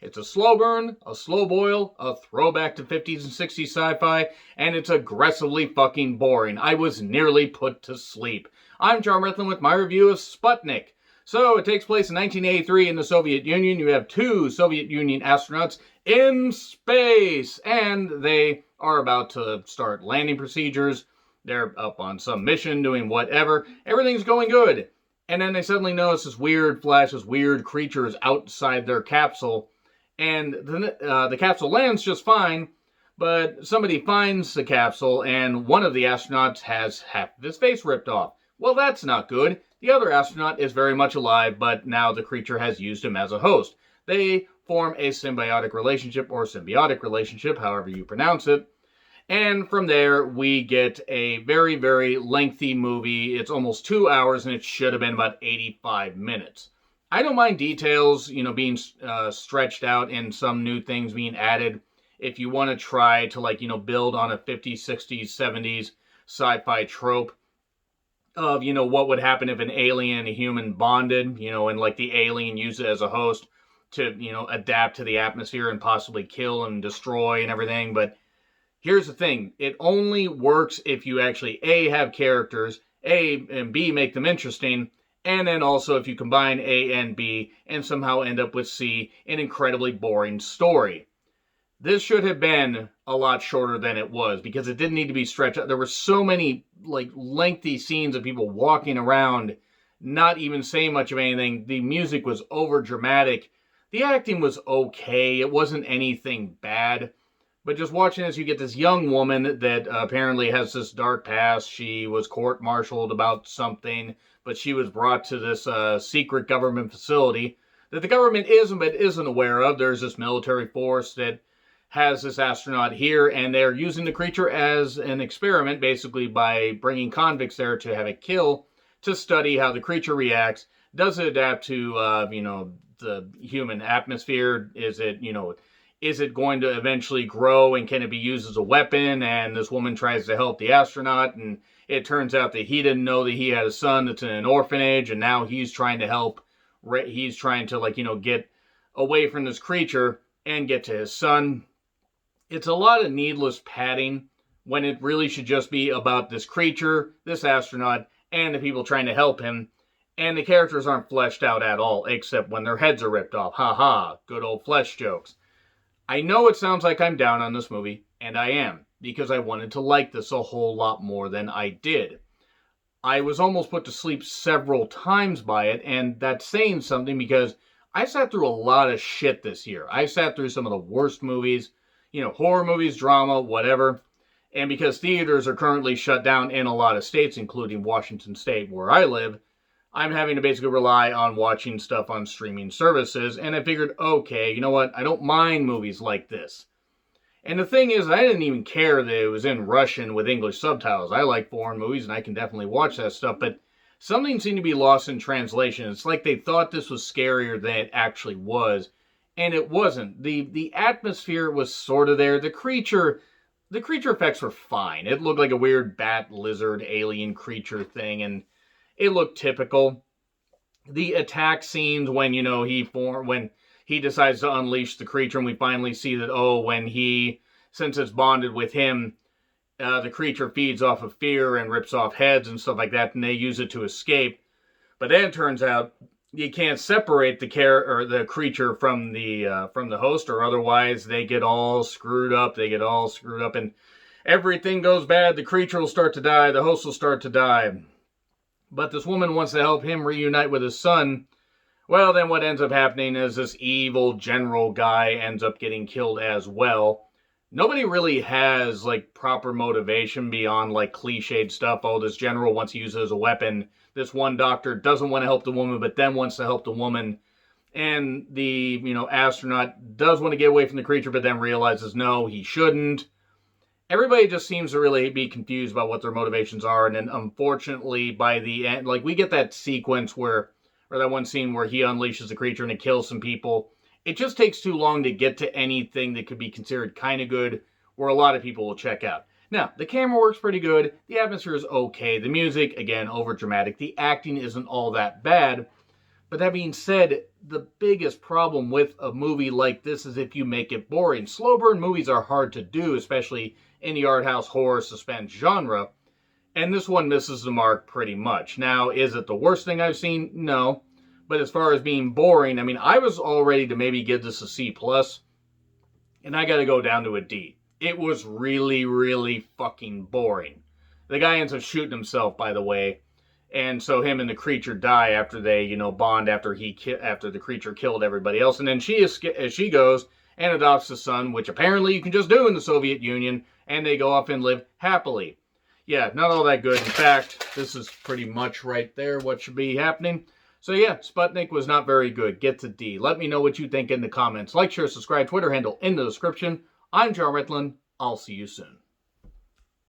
It's a slow burn, a slow boil, a throwback to 50s and 60s sci-fi, and it's aggressively fucking boring. I was nearly put to sleep. I'm John Ritlin with my review of Sputnik. So, it takes place in 1983 in the Soviet Union. You have two Soviet Union astronauts in space, and they are about to start landing procedures. They're up on some mission doing whatever. Everything's going good. And then they suddenly notice this weird flash, this weird creatures outside their capsule. And the capsule lands just fine, but somebody finds the capsule and one of the astronauts has half of his face ripped off. Well, that's not good. The other astronaut is very much alive, but now the creature has used him as a host. They form a symbiotic relationship, or symbiotic relationship, however you pronounce it. And from there, we get a very, very lengthy movie. It's almost 2 hours, and it should have been about 85 minutes. I don't mind details, being stretched out and some new things being added. If you want to try to, build on a 50s, 60s, 70s sci-fi trope of, what would happen if an alien and a human bonded, and the alien used it as a host to, adapt to the atmosphere and possibly kill and destroy and everything. But here's the thing. It only works if you actually, A, have characters, A, and B, make them interesting, and then also if you combine A and B and somehow end up with C, an incredibly boring story. This should have been a lot shorter than it was because it didn't need to be stretched out. There were so many lengthy scenes of people walking around, not even saying much of anything. The music was over dramatic. The acting was okay. It wasn't anything bad. But just watching this, you get this young woman that apparently has this dark past. She was court-martialed about something, but she was brought to this secret government facility that the government isn't aware of. There's this military force that has this astronaut here, and they're using the creature as an experiment, basically by bringing convicts there to have it kill, to study how the creature reacts. Does it adapt to, the human atmosphere? Is it going to eventually grow, and can it be used as a weapon? And this woman tries to help the astronaut, and it turns out that he didn't know that he had a son that's in an orphanage, and now he's trying to help. He's trying to, get away from this creature and get to his son. It's a lot of needless padding when it really should just be about this creature, this astronaut, and the people trying to help him. And the characters aren't fleshed out at all, except when their heads are ripped off. Ha ha, good old flesh jokes. I know it sounds like I'm down on this movie, and I am, because I wanted to like this a whole lot more than I did. I was almost put to sleep several times by it, and that's saying something because I sat through a lot of shit this year. I sat through some of the worst movies, horror movies, drama, whatever. And because theaters are currently shut down in a lot of states, including Washington State, where I live, I'm having to basically rely on watching stuff on streaming services. And I figured, okay, you know what? I don't mind movies like this. And the thing is, I didn't even care that it was in Russian with English subtitles. I like foreign movies, and I can definitely watch that stuff. But something seemed to be lost in translation. It's like they thought this was scarier than it actually was. And it wasn't. The atmosphere was sort of there. The creature effects were fine. It looked like a weird bat, lizard, alien creature thing, and it looked typical. The attack scenes when, when he decides to unleash the creature, and we finally see that, since it's bonded with him, the creature feeds off of fear and rips off heads and stuff like that, and they use it to escape. But then it turns out you can't separate the creature from the host, or otherwise they get all screwed up. And everything goes bad. The creature will start to die. The host will start to die. But this woman wants to help him reunite with his son. Well, then what ends up happening is this evil general guy ends up getting killed as well. Nobody really has, proper motivation beyond, cliched stuff. Oh, this general wants to use it as a weapon. This one doctor doesn't want to help the woman, but then wants to help the woman. And the, astronaut does want to get away from the creature, but then realizes, no, he shouldn't. Everybody just seems to really be confused about what their motivations are. And then, unfortunately, by the end, we get that sequence or that one scene where he unleashes the creature and it kills some people. It just takes too long to get to anything that could be considered kind of good, where a lot of people will check out. Now, the camera works pretty good. The atmosphere is okay. The music, again, over dramatic. The acting isn't all that bad. But that being said, the biggest problem with a movie like this is if you make it boring. Slow burn movies are hard to do, especially in the art house horror suspense genre, and this one misses the mark pretty much. Now, is it the worst thing I've seen? No. But as far as being boring, I mean, I was all ready to maybe give this a C+, and I gotta go down to a D. It was really, really fucking boring. The guy ends up shooting himself, by the way, and so him and the creature die after they, bond after the creature killed everybody else, and then she goes and adopts a son, which apparently you can just do in the Soviet Union, and they go off and live happily. Yeah, not all that good. In fact, this is pretty much right there what should be happening. So yeah, Sputnik was not very good. Gets a D. Let me know what you think in the comments. Like, share, subscribe, Twitter handle in the description. I'm John Ritlin. I'll see you soon.